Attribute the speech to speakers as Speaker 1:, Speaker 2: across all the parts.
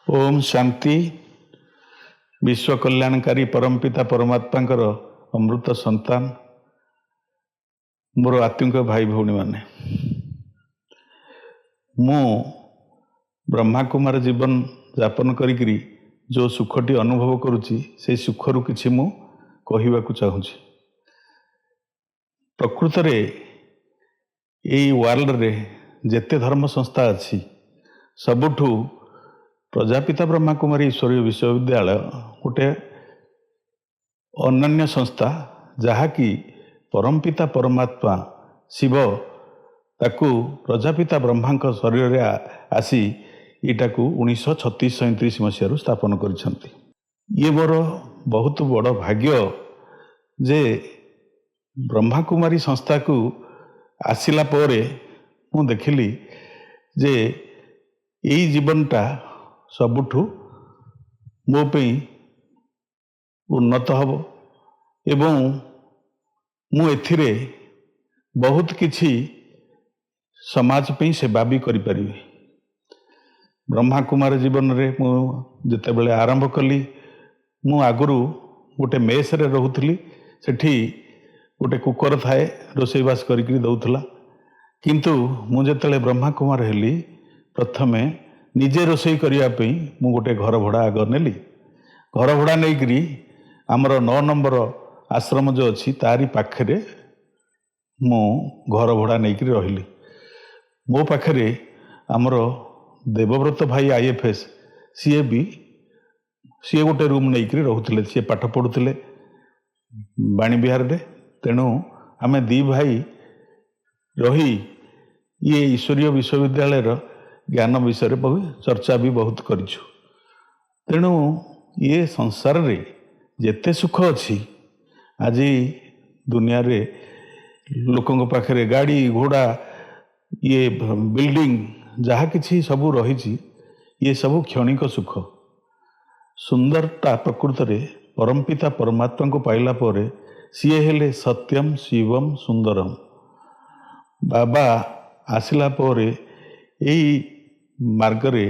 Speaker 1: ओम शांति। विश्व कल्याणकारी परमपिता परमात्मांकर अमृत संतान मोर आत्मिक भाई भौणी माने, मु ब्रह्मा कुमार जीवन यापन करी जो सुखटी अनुभव करुच्ची से सुखरु किछि मु कहिबाकु चाहूँगी। प्रकृत रे एई वर्ल्ड रे जेते धर्म संस्था अच्छी सबुठु प्रजापिता ब्रह्मा कुमारी ईश्वरीय विश्वविद्यालय गोटे अनन्य संस्था जहाँकि परमपिता परमात्मा शिव ताकू प्रजापिता ब्रह्मा शरीर रे आसी इटाकू 1936-37 मसीह स्थापन करिसंती। ये मोर बहुत बड़ भाग्य जे ब्रह्मा कुमारी संस्था को आसिला परे मु देखिली जे यही जीवनटा सबुठु मो पे उन्नत हब एवं मु एथिरे बहुत किछि समाज पे सेवा भी करि परिबे। ब्रह्मा कुमार जीवन रे मु जते बेले आरंभ कली मु आगुरु गोटे मेस रे रहउथली, सेठी गोटे कुकर थाए रोसईबास करिकरी दउथला, किंतु मु जते ब्रह्मा कुमार हेली प्रथमे निजे रोसई करिया पे मु गोटे घर भड़ा आग नेली। घर भड़ा नहीं आमर 9 नंबर आश्रम जो अच्छी तारी पाखरे मु घर भड़ा नहीं रही। मो पाखरे आमर देवव्रत भाई IFS सी गोटे रूम नहीं रोते, सी पाठ पढ़ुले बाणी विहार रे। तेणु आमे दी भाई रही ये ईश्वरीय विश्वविद्यालय ज्ञान विषय चर्चा भी बहुत करिछु। तेणु ये संसार रे जेते सुख अच्छी आज दुनिया रे लोकों पाखरे गाड़ी घोड़ा ये बिल्डिंग जहाँ किछि सबू रही, ये सबू क्षणिक सुख। सुंदरता प्रकृत रे परमपिता परमात्मा को पाइला परे सीए हेले सत्यम शिवम सुंदरम। बाबा आसिला परे एई मार्गरे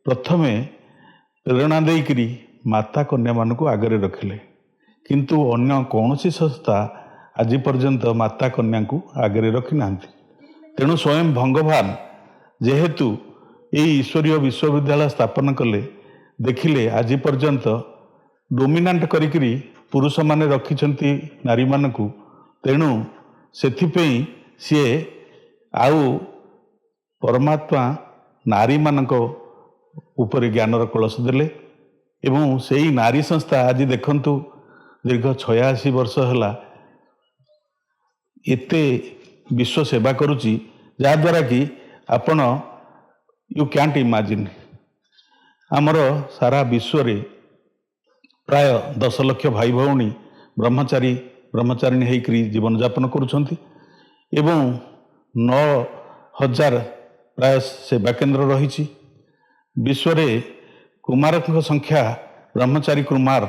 Speaker 1: प्रथमे प्रेरणा देकरी माता कन्या मान को आगरे रखिले, किंतु अन्य कौन सी संस्था आज पर्यंत माता कन्या को आगरे रखी नांती। तेणु स्वयं भगवान जेहेतु यही ईश्वरीय विश्वविद्यालय स्थापन कले, देखिले आज पर्यंत डोमिनांट करिकरी पुरुष माने रखिछंती नारी मानकू। तेणु सेथिपई सी आउ परमात्मा नारी मानक उपरे ज्ञानर कलश देले एवं सेही नारी संस्था आज देखंतु दीर्घ 86 वर्ष हला एते विश्व सेवा करुची, जहाद्वारा कि आपण यू कैंट इमेजिन आमर सारा विश्व रे प्राय 10 लाख भाई भौणी ब्रह्मचारिणी होकर जीवन यापन करुछंती एवं 9,000 प्राय सेवा केन्द्र रही। विश्व रे कुमार संख्या ब्रह्मचारी कुमार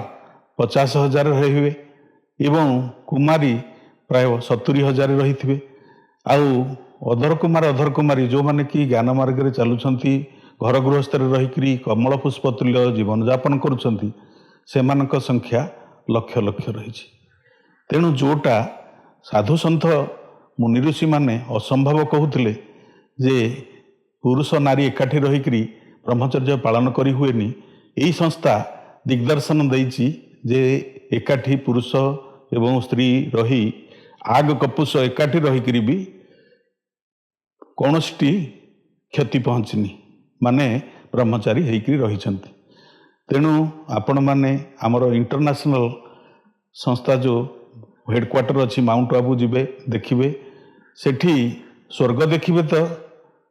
Speaker 1: 50,000 रही एवं कुमारी प्राय 70,000 रही थे। आउ अधर कुमारी जो माने कि ज्ञान मार्ग रे चलुछंती, घर गृहस्थ रही कमल पुष्प तुल्य जीवन यापन करुछंती, सेमानक संख्या लक्ष लक्ष रही। तेणु जोटा साधु सन्थ मुनि ऋषि माने असंभव कहूथिले जे पुरुष नारी एकाठी रही ब्रह्मचर्य पालन करी हुएनी, यही संस्था दिग्दर्शन देइछि जे एकाठी पुरुष एवं स्त्री रही आग कपुष एकाठी रही भी कौनसी क्षति पहुँचनी, माने ब्रह्मचारी होकर रही। तेणु आपण माने आमर इंटरनेशनल संस्था जो हेडक्वार्टर अच्छी माउंट आबू जीवे देखिए, सेठी स्वर्ग देखिए तो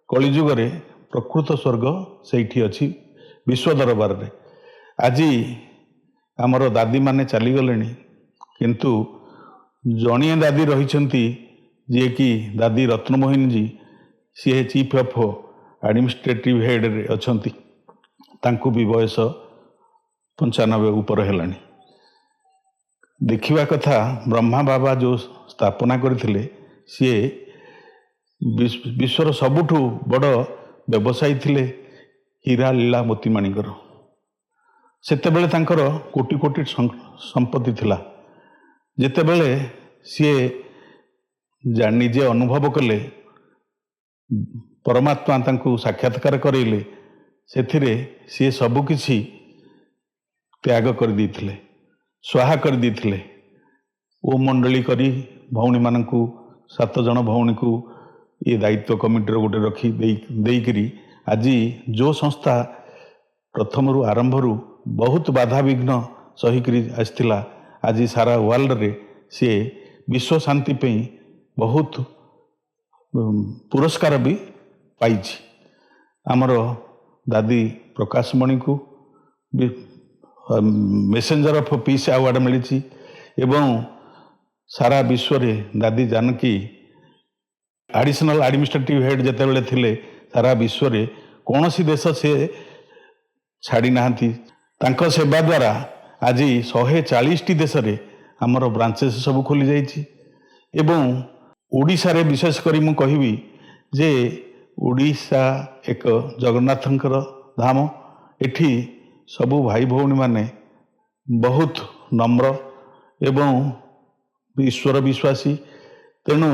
Speaker 1: कलिजुग रे प्रकृत स्वर्ग सेठी अच्छी विश्व दरबार रे। आज आमर दादी माने चली गलेनी, किंतु जणिए दादी रही जी कि दादी रत्नमोहिनी जी, सी चीफ ऑफ एडमिनिस्ट्रेटिव हेड रे अछंती, तांकु भी बयस 95 ऊपर हेलानी। देखिवा कथा ब्रह्मा बाबा जो स्थापना करथिले सी विश्वर सबुठु बड़ व्यवसायी थिले हीरा लीला मोतीमाणिकर। ସେତେବେଳେ ତାଙ୍କର କୋଟି କୋଟି ସମ୍ପତ୍ତି ଥିଲା। ଯେତେବେଳେ ସିଏ ନିଜେ ଅନୁଭବ କଲେ, ପରମାତ୍ମା ତାଙ୍କୁ ସାକ୍ଷାତକାର କରେଇଲେ, ସେଥିରେ ସିଏ ସବୁକିଛି ତ୍ୟାଗ କରିଦେଇଥିଲେ, ସ୍ୱାହା କରିଦେଇଥିଲେ। ଓ ମଣ୍ଡଳୀ କରି ଭଉଣୀମାନଙ୍କୁ 7 ଜଣ ଭଉଣୀକୁ ଏ ଦାୟିତ୍ୱ କମିଟିର ଗୋଟେ ରଖି ଦେଇକରି ଆଜି ଯେଉଁ ସଂସ୍ଥା ପ୍ରଥମରୁ ଆରମ୍ଭରୁ ବହୁତ ବାଧାବିଘ୍ନ ସହିକରି ଆସିଥିଲା, ଆଜି ସାରା ୱାର୍ଲଡରେ ସିଏ ବିଶ୍ୱ ଶାନ୍ତି ପାଇଁ ବହୁତ ପୁରସ୍କାର ବି ପାଇଛି। ଆମର ଦାଦି ପ୍ରକାଶମଣିଙ୍କୁ ବି ମେସେଞ୍ଜର ଅଫ୍ ପିସ୍ ଆୱାର୍ଡ଼ ମିଳିଛି ଏବଂ ସାରା ବିଶ୍ୱରେ ଦାଦି ଜାନକୀ ଆଡ଼ିସନାଲ ଆଡମିନିଷ୍ଟ୍ରେଟିଭ ହେଡ୍ ଯେତେବେଳେ ଥିଲେ, ସାରା ବିଶ୍ୱରେ କୌଣସି ଦେଶ ସେ ଛାଡ଼ି ନାହାନ୍ତି। ତାଙ୍କ ସେବା ଦ୍ୱାରା ଆଜି 140ଟି ଦେଶରେ ଆମର ବ୍ରାଞ୍ଚେସ୍ ସବୁ ଖୋଲି ଯାଇଛି ଏବଂ ଓଡ଼ିଶାରେ ବିଶେଷ କରି ମୁଁ କହିବି ଯେ ଓଡ଼ିଶା ଏକ ଜଗନ୍ନାଥଙ୍କର ଧାମ। ଏଠି ସବୁ ଭାଇ ଭଉଣୀମାନେ ବହୁତ ନମ୍ର ଏବଂ ଈଶ୍ୱର ବିଶ୍ୱାସୀ। ତେଣୁ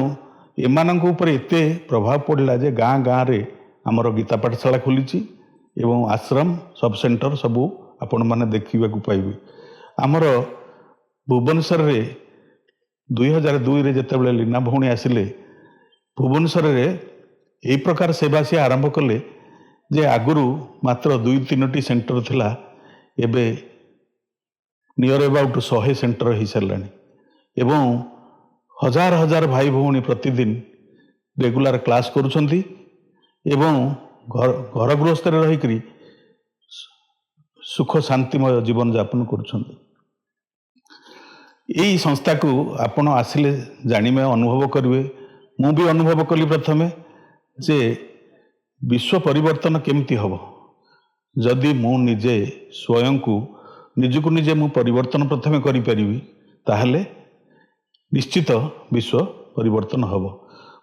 Speaker 1: ଏମାନଙ୍କ ଉପରେ ଏତେ ପ୍ରଭାବ ପଡ଼ିଲା ଯେ ଗାଁ ଗାଁରେ ଆମର ଗୀତା ପାଠଶାଳା ଖୋଲିଛି ଏବଂ ଆଶ୍ରମ ସବ୍ ସେଣ୍ଟର ସବୁ ଆପଣମାନେ ଦେଖିବାକୁ ପାଇବେ। ଆମର ଭୁବନେଶ୍ୱରରେ 2002ରେ ଯେତେବେଳେ ଲୀନା ଭଉଣୀ ଆସିଲେ, ଭୁବନେଶ୍ୱରରେ ଏହି ପ୍ରକାର ସେବା ସିଏ ଆରମ୍ଭ କଲେ ଯେ ଆଗରୁ ମାତ୍ର 2-3ଟି ସେଣ୍ଟର ଥିଲା, ଏବେ ନିୟର ଏବାଉଟ୍ 100 ସେଣ୍ଟର ହେଇସାରିଲାଣି ଏବଂ ହଜାର ହଜାର ଭାଇ ଭଉଣୀ ପ୍ରତିଦିନ ରେଗୁଲାର କ୍ଲାସ୍ କରୁଛନ୍ତି ଏବଂ ଘର ଗୃହସ୍ଥରେ ରହିକରି ସୁଖ ଶାନ୍ତିମୟ ଜୀବନଯାପନ କରୁଛନ୍ତି। ଏହି ସଂସ୍ଥାକୁ ଆପଣ ଆସିଲେ ଜାଣିବେ, ଅନୁଭବ କରିବେ। ମୁଁ ବି ଅନୁଭବ କଲି ପ୍ରଥମେ ଯେ ବିଶ୍ୱ ପରିବର୍ତ୍ତନ କେମିତି ହେବ ଯଦି ମୁଁ ନିଜେ ନିଜକୁ ନିଜେ ମୁଁ ପରିବର୍ତ୍ତନ ପ୍ରଥମେ କରିପାରିବି, ତାହେଲେ ନିଶ୍ଚିତ ବିଶ୍ୱ ପରିବର୍ତ୍ତନ ହେବ।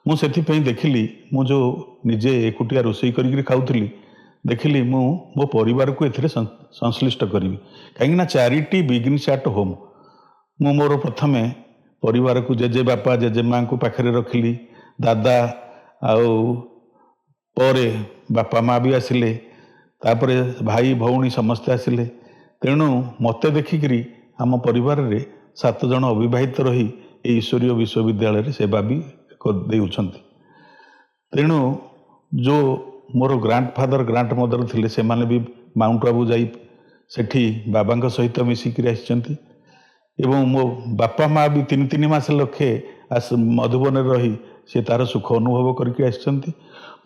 Speaker 1: ମୁଁ ସେଥିପାଇଁ ଦେଖିଲି, ମୁଁ ଯେଉଁ ନିଜେ ଏକୁଟିଆ ରୋଷେଇ କରିକି ଖାଉଥିଲି, ଦେଖିଲି ମୁଁ ମୋ ପରିବାରକୁ ଏଥିରେ ସଂଶ୍ଳିଷ୍ଟ କରିବି। କାହିଁକିନା ଚ୍ୟାରିଟି ବିଗିନ୍ସ ଆଟ୍ ହୋମ୍। ମୁଁ ମୋର ପ୍ରଥମେ ପରିବାରକୁ ଜେଜେବାପା ଜେଜେମାଙ୍କୁ ପାଖରେ ରଖିଲି, ଦାଦା ଆଉ ପରେ ବାପା ମା ବି ଆସିଲେ, ତାପରେ ଭାଇ ଭଉଣୀ ସମସ୍ତେ ଆସିଲେ। ତେଣୁ ମୋତେ ଦେଖିକରି ଆମ ପରିବାରରେ 7 ଜଣ ଅବିବାହିତ ରହି ଏହି ଈଶ୍ୱରୀୟ ବିଶ୍ୱବିଦ୍ୟାଳୟରେ ସେବା ବି ଦେଉଛନ୍ତି। ତେଣୁ ଯେଉଁ ମୋର ଗ୍ରାଣ୍ଡ ଫାଦର ଗ୍ରାଣ୍ଡ ମଦର ଥିଲେ, ସେମାନେ ବି ମାଉଣ୍ଟ ଆବୁ ଯାଇ ସେଠି ବାବାଙ୍କ ସହିତ ମିଶିକିରି ଆସିଛନ୍ତି ଏବଂ ମୋ ବାପା ମା ବି 3 ମାସ ଲକ୍ଷେ ମଧୁବନରେ ରହି ସେ ତାର ସୁଖ ଅନୁଭବ କରିକି ଆସିଛନ୍ତି।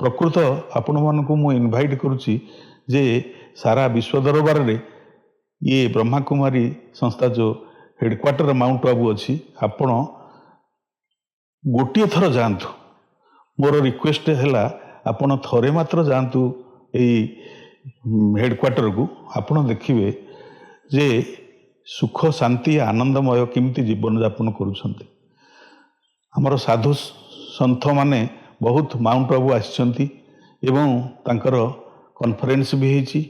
Speaker 1: ପ୍ରକୃତ ଆପଣମାନଙ୍କୁ ମୁଁ ଇନଭାଇଟ୍ କରୁଛି ଯେ ସାରା ବିଶ୍ୱ ଦରବାରରେ ଇଏ ବ୍ରହ୍ମାକୁମାରୀ ସଂସ୍ଥା ଯେଉଁ ହେଡ଼କ୍ୱାର୍ଟର ମାଉଣ୍ଟ ଆବୁ ଅଛି, ଆପଣ ଗୋଟିଏ ଥର ଯାଆନ୍ତୁ। ମୋର ରିକ୍ୱେଷ୍ଟ ହେଲା, ଆପଣ ଥରେ ମାତ୍ର ଯାଆନ୍ତୁ ଏଇ ହେଡ଼କ୍ୱାର୍ଟରକୁ। ଆପଣ ଦେଖିବେ ଯେ ସୁଖ ଶାନ୍ତି ଆନନ୍ଦମୟ କେମିତି ଜୀବନଯାପନ କରୁଛନ୍ତି। ଆମର ସାଧୁ ସନ୍ଥମାନେ ବହୁତ ମାଉଣ୍ଟ ଆବୁ ଆସିଛନ୍ତି ଏବଂ ତାଙ୍କର କନଫରେନ୍ସ ବି ହେଇଛି।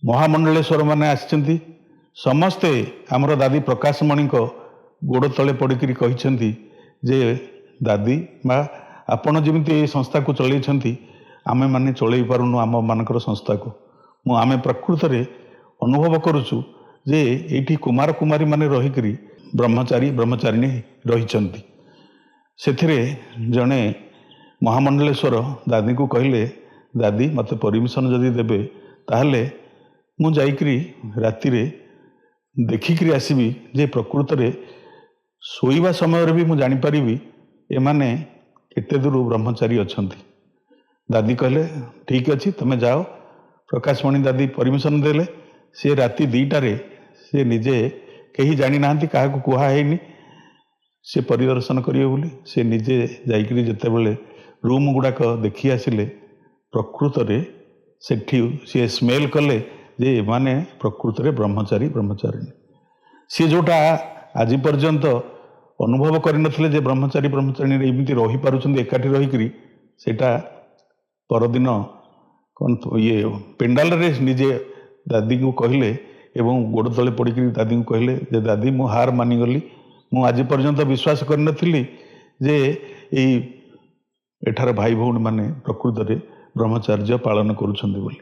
Speaker 1: ମହାମଣ୍ଡଳେଶ୍ୱର ମାନେ ଆସିଛନ୍ତି। ସମସ୍ତେ ଆମର ଦାଦି ପ୍ରକାଶମଣିଙ୍କ ଗୋଡ଼ ତଳେ ପଡ଼ିକରି କହିଛନ୍ତି ଯେ ଦାଦି ମା, ଆପଣ ଯେମିତି ଏ ସଂସ୍ଥାକୁ ଚଳେଇଛନ୍ତି, ଆମେମାନେ ଚଳେଇ ପାରୁନୁ ଆମମାନଙ୍କର ସଂସ୍ଥାକୁ। ଆମେ ପ୍ରକୃତରେ ଅନୁଭବ କରୁଛୁ ଯେ ଏଇଠି କୁମାର କୁମାରୀମାନେ ରହିକରି ବ୍ରହ୍ମଚାରିଣୀ ରହିଛନ୍ତି। ସେଥିରେ ଜଣେ ମହାମଣ୍ଡଳେଶ୍ୱର ଦାଦିଙ୍କୁ କହିଲେ, ଦାଦି ମୋତେ ପରମିଶନ ଯଦି ଦେବେ, ତାହେଲେ ମୁଁ ଯାଇକରି ରାତିରେ ଦେଖିକରି ଆସିବି ଯେ ପ୍ରକୃତରେ ଶୋଇବା ସମୟରେ ବି ମୁଁ ଜାଣିପାରିବି ଏମାନେ କେତେ ଦୂର ବ୍ରହ୍ମଚାରୀ ଅଛନ୍ତି। ଦାଦି କହିଲେ, ଠିକ୍ ଅଛି, ତୁମେ ଯାଅ। ପ୍ରକାଶମଣି ଦାଦି ପରମିଶନ ଦେଲେ। ସେ ରାତି 2ଟାରେ ସେ ନିଜେ, କେହି ଜାଣିନାହାନ୍ତି, କାହାକୁ କୁହା ହେଇନି ସେ ପରିଦର୍ଶନ କରିବେ ବୋଲି, ସେ ନିଜେ ଯାଇକରି ଯେତେବେଳେ ରୁମ୍ ଗୁଡ଼ାକ ଦେଖି ଆସିଲେ, ପ୍ରକୃତରେ ସେଠି ସିଏ ସ୍ମେଲ୍ କଲେ ଯେ ଏମାନେ ପ୍ରକୃତରେ ବ୍ରହ୍ମଚାରିଣୀ। ସିଏ ଯେଉଁଟା ଆଜି ପର୍ଯ୍ୟନ୍ତ ଅନୁଭବ କରିନଥିଲେ ଯେ ବ୍ରହ୍ମଚାରିଣୀରେ ଏମିତି ରହିପାରୁଛନ୍ତି ଏକାଠି ରହିକରି, ସେଇଟା ପରଦିନ ପେଣ୍ଡାଲରେ ନିଜେ दादी को कहले एवं गोड़ तले पड़ी दादी को कहले जे दादी मु हार मानिगली मु आज पर्यंत विश्वास करनथिली जे एठार भाई भौणी माने प्रकृत में ब्रह्मचर्य पालन करुछंती बोली।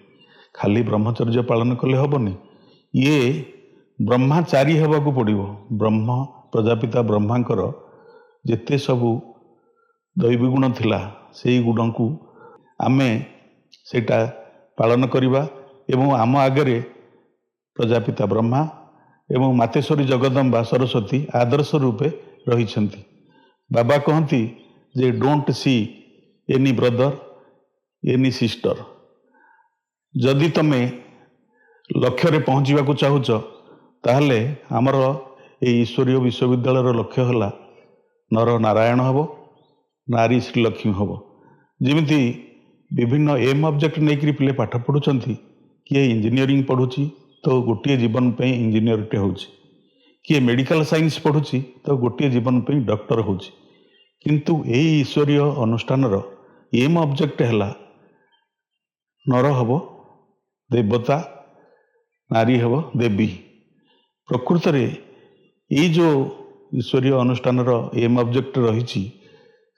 Speaker 1: खाली ब्रह्मचर्य पालन कले हबनी, ये ब्रह्मचारी हेबाकू पड़िबो। ब्रह्म प्रजापिता ब्रह्मांकर जेते सबू दैवी गुण थिला सेई गुण को आमे सेटा पालन करिबा एवं आम आगरे प्रजापिता ब्रह्मा एवं मातेश्वरी जगदम्बा सरस्वती आदर्श रूपे रहिछंती। बाबा कहती जे don't see any brother any sister. जदि तमे लक्ष्य रे पहुँचवाक चाहूच ताहले आमर ये ईश्वरीय विश्वविद्यालय लक्ष्य है नर नारायण हम नारी श्रीलक्ष्मी हम। जमीती विभिन्न एम ऑब्जेक्ट नहीं पिले पाठ पढ़ुंट किए इंजीनियरिंग पढ़ुची तो गोटे जीवन पे इंजीनियरटे हो, किए मेडिकल साइंस पढ़ुची तो गोटे जीवन पे डॉक्टर हो। किंतु यही ईश्वरीय अनुष्ठान एम ऑब्जेक्ट है नर हम देवता नारी हम देवी। प्रकृत में ये जो ईश्वरीय अनुष्ठान एम ऑब्जेक्ट रही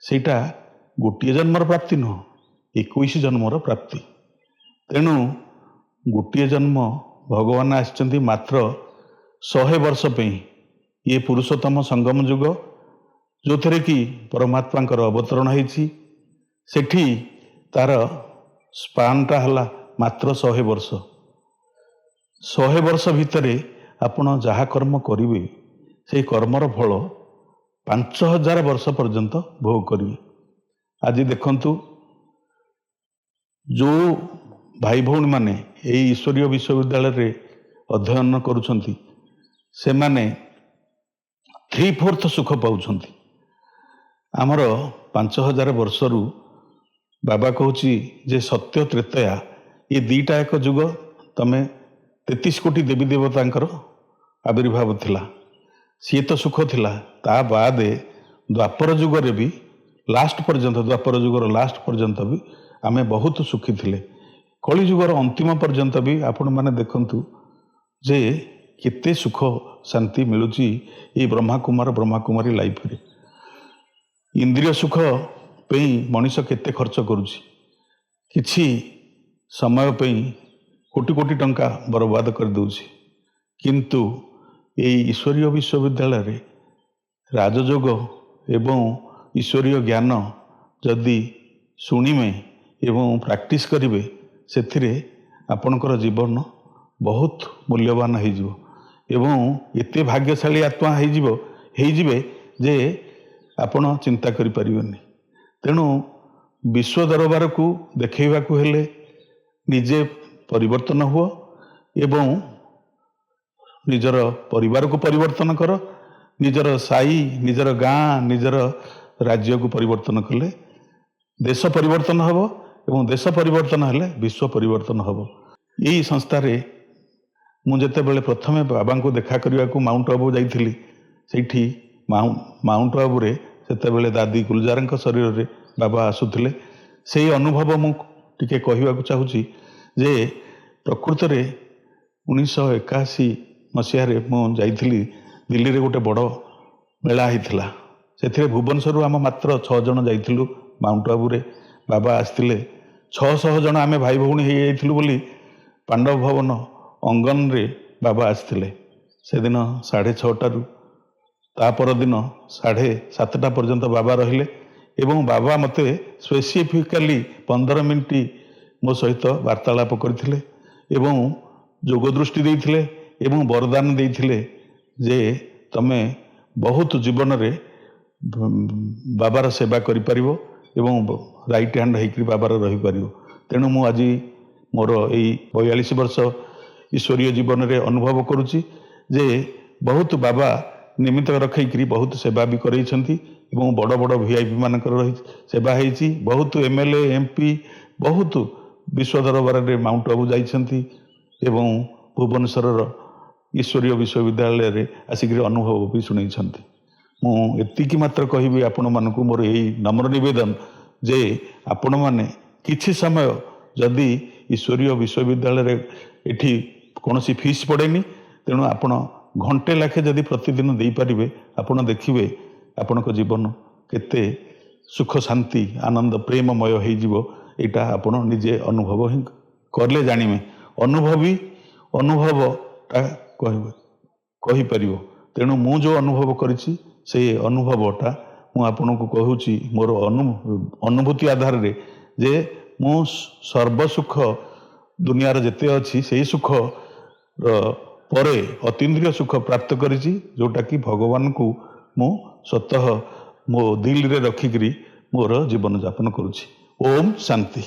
Speaker 1: सेटा गोटे जन्मर प्राप्ति नुह 21 जन्मर प्राप्ति। तेणु गोटे जन्म भगवान आसचंती मात्र 100 वर्ष पे ये पुरुषोत्तम संगम युग जो थे कि परमात्मा अवतरण होती सेठी तार स्पानटा है मात्र 100 वर्ष। 100 वर्ष भितर आपण जहाँ कर्म करेंगे से कर्मर फल 5000 वर्ष पर्यंत भोग करेंगे। आज देखंतु जो भाई भौणी माने ये ईश्वरीय विश्वविद्यालय रे अध्ययन करुछंती से माने 3/4 सुख पाउछंती। आमर 5000 वर्षरु बाबा कहूची जे सत्य त्रेतया ये दीटा एक जुग तमे 33 कोटी देवी देवतांकर आविर्भाव थिला सी तो सुख थिला। ता बादे द्वापर जुगरे भी लास्ट पर्यंत द्वापर जुगर लास्ट पर्यंत भी आमे बहुत सुखी थिले। कली जुगर अंतिम पर्यंत भी आपण माने देखंतु जे केते सुख शांति मिलुची ये ब्रह्मा कुमारी लाइफ रे। इंद्रिय सुख पे मनीष केते खर्च करुची, किछि समय पे कोटी कोटी टंका बर्बाद कर दउची। किंतु ये ईश्वरीय विश्वविद्यालय रे राजयोग एवं ईश्वरीय ज्ञान जदि शुणिमे एवं प्रैक्टिस करिवे सेथिरे आपणकर जीवन बहुत मूल्यवान हो एवं एते भाग्यशाली आत्मा हो जे आपण चिंता करि परिबेनी। तेणु विश्व दरबार को देखैबा को हेले निजे परिवर्तन हुआ एवं निजर परिवार को परिवर्तन कर, निजर साई निजर गाँ निजर राज्य को परिवर्तन कले देश परिवर्तन हम एवं देश परिवर्तन हेले विश्व परिवर्तन हम। यही संस्थार मुझे प्रथमे बाबा को देखा करने को माउंट आबू जाइली से माउंट आबू रे सेतेबेले दादी गुलजार शरीर रे बाबा आसुथिले से अनुभव मुझे कहवाक चाहूँगी जे प्रकृत में 1981 मसीह मुझे दिल्ली रे गोटे बड़ मेला होता से भुवनेश्वर आम मात्र 6 जन जाइलु माउंट आबू रे बाबा आसते 600 जन आम भाई भौणी हो बोली पांडव भवन अंगन रे बाबा आसते से दिन 6:30 तापर दिन 7:30 पर्यंत बाबा रहिले एवं बाबा मते स्पेसिफिकाली 15 मिनिट मो सहित वार्तालाप करथिले एवं जोग दृष्टि देइथिले एवं वरदान देइथिले जे तमे बहुत जीवन रे बाबार सेवा करि परिबो एवं राइट हैंड होकर बाबार रही पारिबो। तेणु मु आज मोर यही 42 वर्ष ईश्वरीय जीवन रे अनुभव करुची जे बहुत बाबा निमित्त रखी बहुत सेवा भी करैछंती एवं बड़ बड़ वीआईपी मानकर रही सेवा होती। बहुत एमएलए एमपी बहुत विश्व दरबार रे माउंट आबू जाइछंती एवं भुवनेश्वर ईश्वरीय विश्वविद्यालय रे आसिक अनुभव भी शुणैछंती। मु एतिकी मात्र कहबी आपण मानकु मोर यही नम्र निवेदन जे आपण माने किछि समय जदि ईश्वरीय विश्वविद्यालय रे एठी କୌଣସି ଫିସ୍ ପଡ଼େନି। ତେଣୁ ଆପଣ ଘଣ୍ଟେ ଲେଖେ ଯଦି ପ୍ରତିଦିନ ଦେଇପାରିବେ ଆପଣ ଦେଖିବେ ଆପଣଙ୍କ ଜୀବନ କେତେ ସୁଖ ଶାନ୍ତି ଆନନ୍ଦ ପ୍ରେମମୟ ହେଇଯିବ। ଏଇଟା ଆପଣ ନିଜେ ଅନୁଭବ ହିଁ କଲେ ଜାଣିବେ। ଅନୁଭବଟା କହିପାରିବ। ତେଣୁ ମୁଁ ଯେଉଁ ଅନୁଭବ କରିଛି ସେଇ ଅନୁଭବଟା ମୁଁ ଆପଣଙ୍କୁ କହୁଛି ମୋର ଅନୁଭୂତି ଆଧାରରେ ଯେ ମୁଁ ସର୍ବସୁଖ ଦୁନିଆର ଯେତେ ଅଛି ସେଇ ସୁଖର ପରେ ଅତୀନ୍ଦ୍ରିୟ ସୁଖ ପ୍ରାପ୍ତ କରିଛି, ଯେଉଁଟାକି ଭଗବାନଙ୍କୁ ମୁଁ ସ୍ୱତଃ ମୋ ଦିଲରେ ରଖିକିରି ମୋର ଜୀବନଯାପନ କରୁଛି। ଓମ୍ ଶାନ୍ତି।